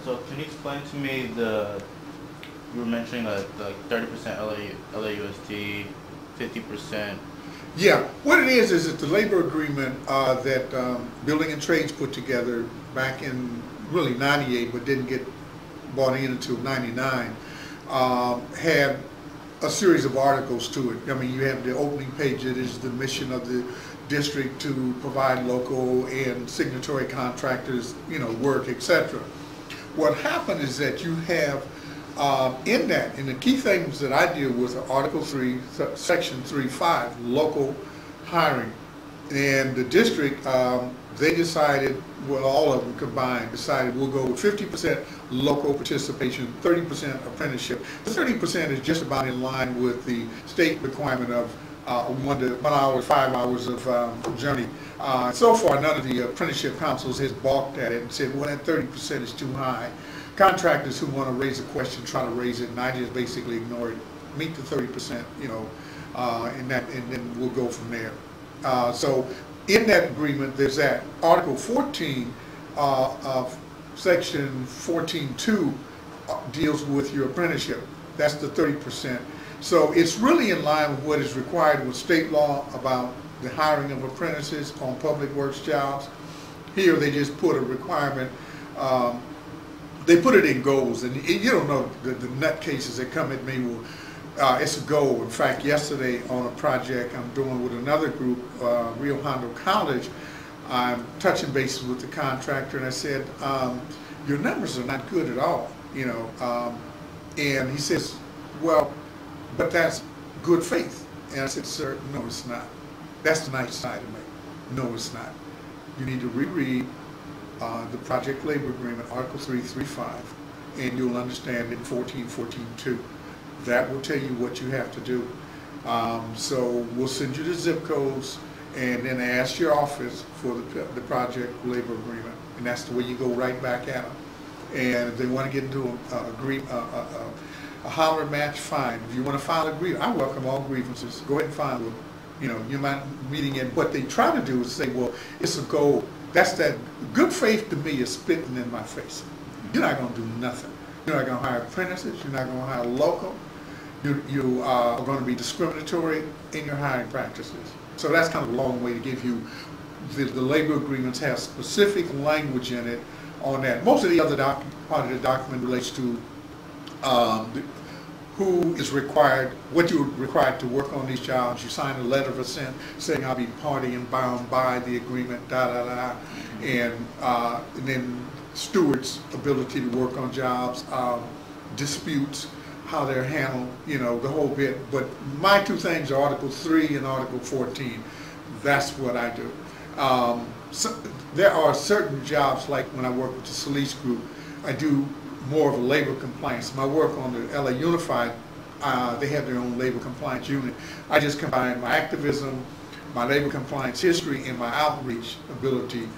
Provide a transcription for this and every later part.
So can you explain to me you were mentioning like 30% LAUSD, 50%. Yeah, what it is it's the labor agreement that Building and Trades put together back in really '98, but didn't get bought in until '99. Had a series of articles to it. I mean, you have the opening page. It is the mission of the district to provide local and signatory contractors, work, etc. What happened is that you have in that, and the key things that I deal with are Article 3, Section 3.5, local hiring. And the district, they decided, well, all of them combined, decided we'll go with 50% local participation, 30% apprenticeship. The 30% is just about in line with the state requirement of 1 hour, 5 hours of journey. So far, none of the apprenticeship councils has balked at it and said, well, that 30% is too high. Contractors who want to raise a question try to raise it, and I just basically ignore it. Meet the 30%, and then we'll go from there. So in that agreement, there's that. Article 14 of Section 14.2 deals with your apprenticeship. That's the 30%. So it's really in line with what is required with state law about the hiring of apprentices on public works jobs. Here they just put a requirement. They put it in goals, and you don't know the nut cases that come at me. It's a goal. In fact, yesterday on a project I'm doing with another group, Rio Hondo College, I'm touching bases with the contractor, and I said, your numbers are not good at all, and he says, well, but that's good faith. And I said, sir, no, it's not. That's the nice side of me. No, it's not. You need to reread the project labor agreement, Article 3.3.5, and you'll understand in 14.14.2. That will tell you what you have to do. So we'll send you the zip codes and then ask your office for the project labor agreement, and that's the way you go right back at them. And if they want to get into a holler match, fine. If you want to file a grievance, I welcome all grievances. Go ahead and file them. You're not meeting it. What they try to do is say, well, it's a goal. That's that good faith to me is spitting in my face. You're not going to do nothing. You're not going to hire apprentices. You're not going to hire local. You are going to be discriminatory in your hiring practices. So that's kind of a long way to give you, the labor agreements have specific language in it on that. Most of the other part of the document relates to who is required, what you're required to work on these jobs. You sign a letter of assent saying I'll be party and bound by the agreement, and then stewards' ability to work on jobs, disputes, how they're handled, the whole bit. But my two things are Article 3 and Article 14. That's what I do. So there are certain jobs, like when I work with the Solis group, I do more of a labor compliance. My work on the LA Unified, they have their own labor compliance unit. I just combine my activism, my labor compliance history, and my outreach ability,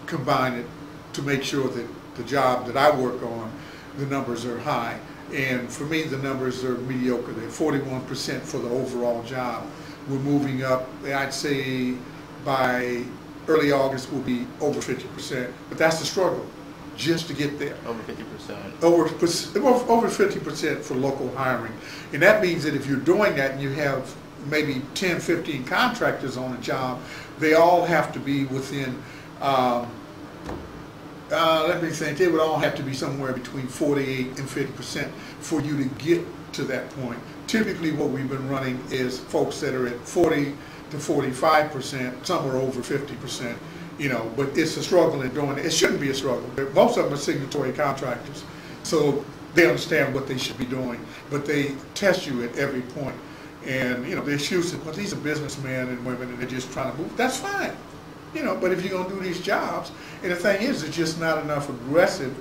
combine it to make sure that the job that I work on, the numbers are high. And for me, the numbers are mediocre. They're 41% for the overall job. We're moving up, I'd say by early August we'll be over 50%, but that's the struggle, just to get there. Over 50%. Over 50% for local hiring. And that means that if you're doing that and you have maybe 10, 15 contractors on a job, they all have to be within, let me think, they would all have to be somewhere between 48 and 50% for you to get to that point. Typically what we've been running is folks that are at 40 to 45%, some are over 50%, but it's a struggle in doing it. It shouldn't be a struggle. Most of them are signatory contractors, so they understand what they should be doing, but they test you at every point. And, the excuse is, well, these are businessmen and women and they're just trying to move. That's fine, but if you're going to do these jobs, and the thing is, there's just not enough aggressive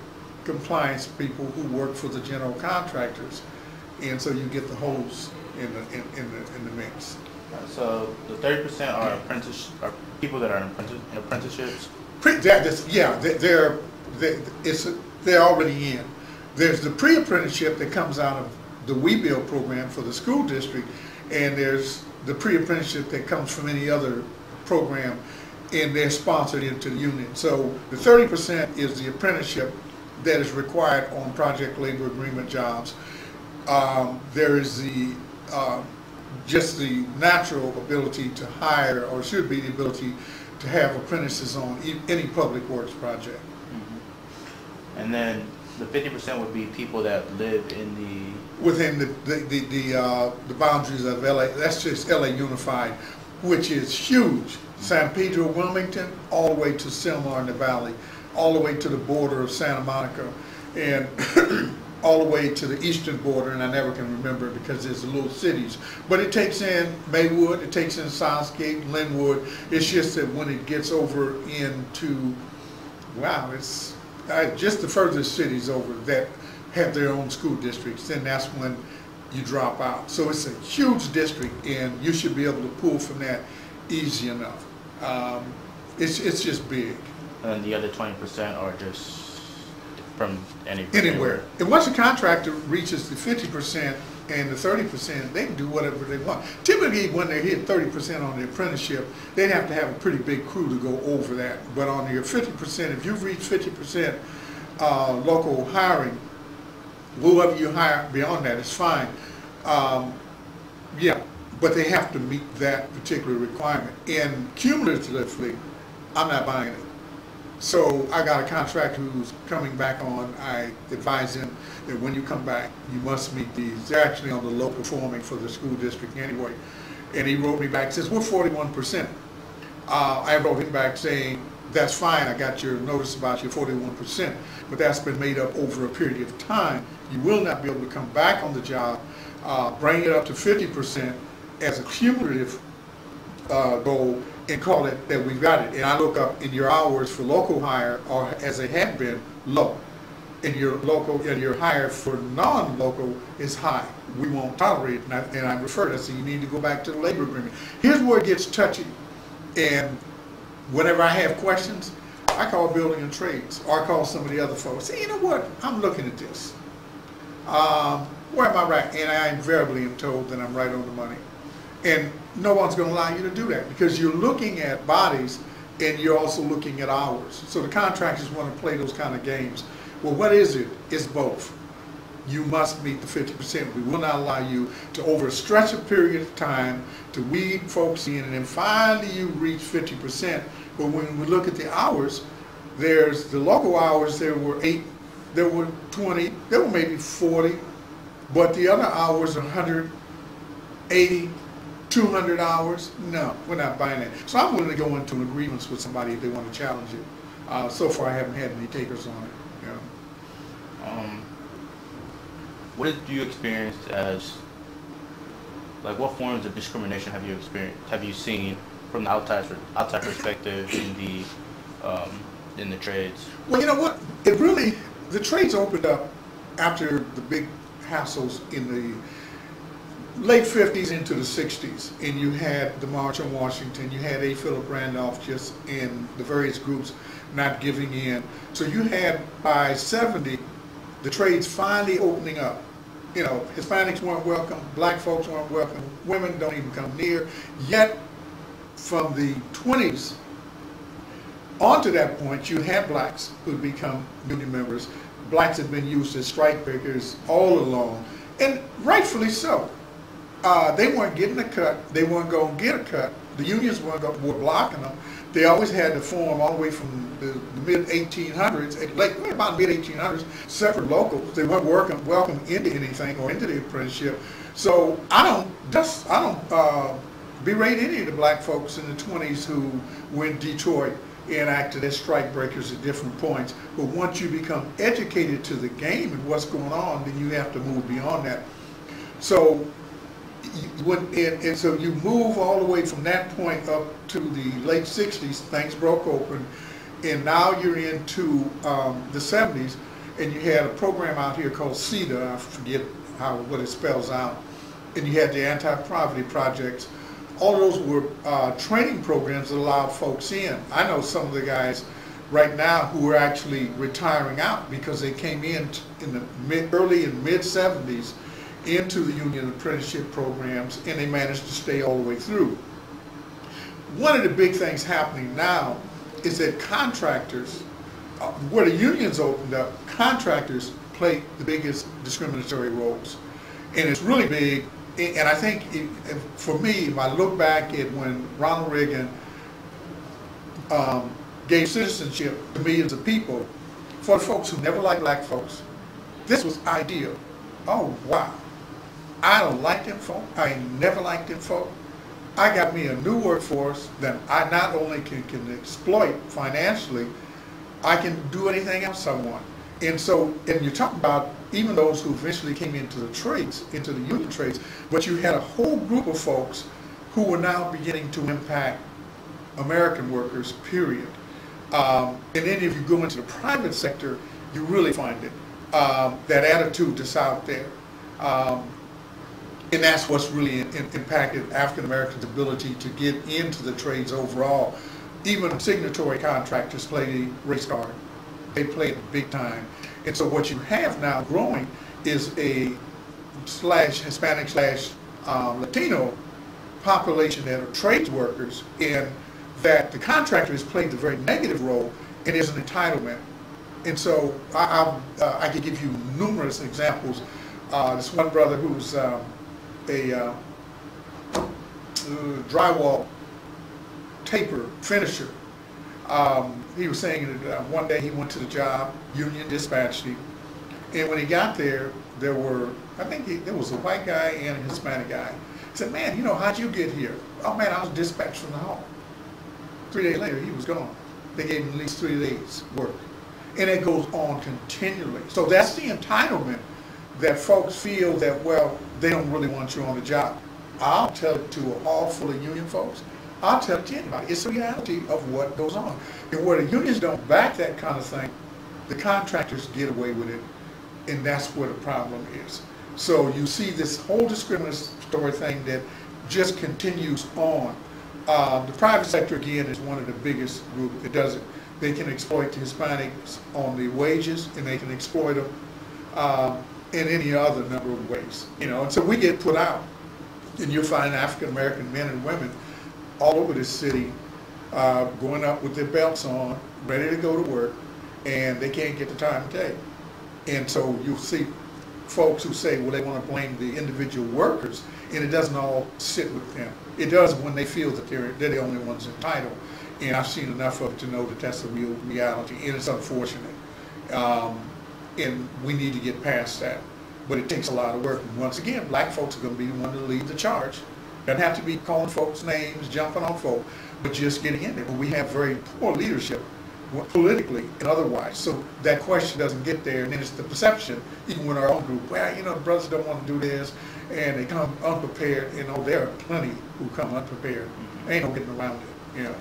compliance people who work for the general contractors, and so you get the holes in the mix. So the 30% are people that are in apprenticeships. Yeah, they're already in. There's the pre-apprenticeship that comes out of the We Build program for the school district, and there's the pre-apprenticeship that comes from any other program, and they're sponsored into the union. So the 30% is the apprenticeship, that is required on project labor agreement jobs. There is the just the natural ability to hire, or should be the ability to have apprentices on any public works project. Mm-hmm. And then the 50% would be people that live in within the boundaries of LA. That's just LA Unified, which is huge. San Pedro, Wilmington, all the way to Selma in the Valley, all the way to the border of Santa Monica, and all the way to the eastern border, and I never can remember because there's the little cities. But it takes in Maywood, it takes in Southgate, Linwood. It's just that when it gets over into, wow, it's just the furthest cities over that have their own school districts, then that's when you drop out. So it's a huge district, and you should be able to pull from that easy enough. It's just big. And the other 20% are just from anywhere. And once a contractor reaches the 50% and the 30%, they can do whatever they want. Typically, when they hit 30% on the apprenticeship, they'd have to have a pretty big crew to go over that. But on your 50%, if you've reached 50% local hiring, whoever you hire beyond that is fine. Yeah, but they have to meet that particular requirement. And cumulatively, I'm not buying it. So I got a contractor who's coming back on. I advise him that when you come back, you must meet these. They're actually on the low performing for the school district anyway. And he wrote me back, says, we're 41%. I wrote him back saying, that's fine, I got your notice about your 41%, but that's been made up over a period of time. You will not be able to come back on the job, bring it up to 50% as a cumulative goal, and call it that we've got it. And I look up in your hours for local hire, or as they have been, low. And your local, and your hire for non-local is high. We won't tolerate it. And I refer to that, so you need to go back to the labor agreement. Here's where it gets touchy. And whenever I have questions, I call building and trades, or I call some of the other folks. Say, you know what? I'm looking at this. Where am I right? And I invariably am told that I'm right on the money. And no one's going to allow you to do that, because you're looking at bodies and you're also looking at hours. So the contractors want to play those kind of games. Well, what is it? It's both. You must meet the 50%. We will not allow you to overstretch a period of time to weed folks in, and then finally you reach 50%. But when we look at the hours, there's the local hours, there were 8, there were 20, there were maybe 40, but the other hours are 180, 200 hours. No, we're not buying that. So I'm willing to go into an agreement with somebody if they want to challenge it. So far I haven't had any takers on it. Yeah. What did you experience as, like, what forms of discrimination have you experienced, have you seen from the outside perspective in the trades? Well, you know what? It really, the trades opened up after the big hassles in the late 50s into the 60s, and you had the March on Washington, you had A. Philip Randolph just in the various groups not giving in. So you had, by 70, the trades finally opening up. You know, Hispanics weren't welcome, black folks weren't welcome, women don't even come near. Yet, from the 20s on to that point, you had blacks who become union members. Blacks had been used as strikebreakers all along, and rightfully so. They weren't getting a cut. They weren't going to get a cut. The unions were blocking them. They always had to form all the way from the mid-1800s, like about mid-1800s, separate locals. They weren't welcome into anything or into the apprenticeship. So I don't berate any of the black folks in the 20s who were in Detroit and acted as strike breakers at different points. But once you become educated to the game and what's going on, then you have to move beyond that. So so you move all the way from that point up to the late 60s, things broke open, and now you're into the 70s, and you had a program out here called CEDA, I forget what it spells out, and you had the anti-poverty projects. All of those were training programs that allowed folks in. I know some of the guys right now who are actually retiring out because they came in the early and mid-70s into the union apprenticeship programs, and they managed to stay all the way through. One of the big things happening now is that contractors where the unions opened up, contractors played the biggest discriminatory roles. And it's really big, and I think for me, if I look back at when Ronald Reagan gave citizenship to millions of people, for folks who never liked black folks, this was ideal. Oh, wow. I don't like them folk. I never liked them folk. I got me a new workforce that I not only can exploit financially, I can do anything else I want. And so, and you're talking about even those who eventually came into the trades, into the union trades, but you had a whole group of folks who were now beginning to impact American workers, period. And then if you go into the private sector, you really find it, that attitude that's out there. And that's what's really impacted African Americans' ability to get into the trades overall. Even signatory contractors play the race card. They play it big time. And so what you have now growing is a Hispanic / Latino population that are trades workers, and that the contractors played the very negative role, and there's an entitlement. And so I could give you numerous examples. This one brother who's a drywall taper finisher. He was saying that one day he went to the job, union dispatched him, and when he got there, there were, I think there was a white guy and a Hispanic guy. He said, man, you know, how'd you get here? Oh man, I was dispatched from the home. 3 days later, he was gone. They gave him at least 3 days work. And it goes on continually. So that's the entitlement that folks feel that, well, they don't really want you on the job. I'll tell it to a hall full of union folks. I'll tell it to anybody. It's the reality of what goes on. And where the unions don't back that kind of thing, the contractors get away with it, and that's where the problem is. So you see this whole discriminatory thing that just continues on. The private sector, again, is one of the biggest groups that does it. They can exploit the Hispanics on the wages, and they can exploit them in any other number of ways. You know, and so we get put out, and you'll find African American men and women all over this city going up with their belts on, ready to go to work, and they can't get the time of day. And so you'll see folks who say, well, they want to blame the individual workers, and it doesn't all sit with them. It does when they feel that they're the only ones entitled. And I've seen enough of it to know that that's a real reality, and it's unfortunate. And we need to get past that. But it takes a lot of work. And once again, black folks are going to be the one to lead the charge. Doesn't have to be calling folks names, jumping on folk, but just getting in there. But we have very poor leadership, politically and otherwise. So that question doesn't get there, and then it's the perception, even with our own group. Well, you know, the brothers don't want to do this, and they come unprepared. You know, there are plenty who come unprepared. Ain't no getting around it. You know.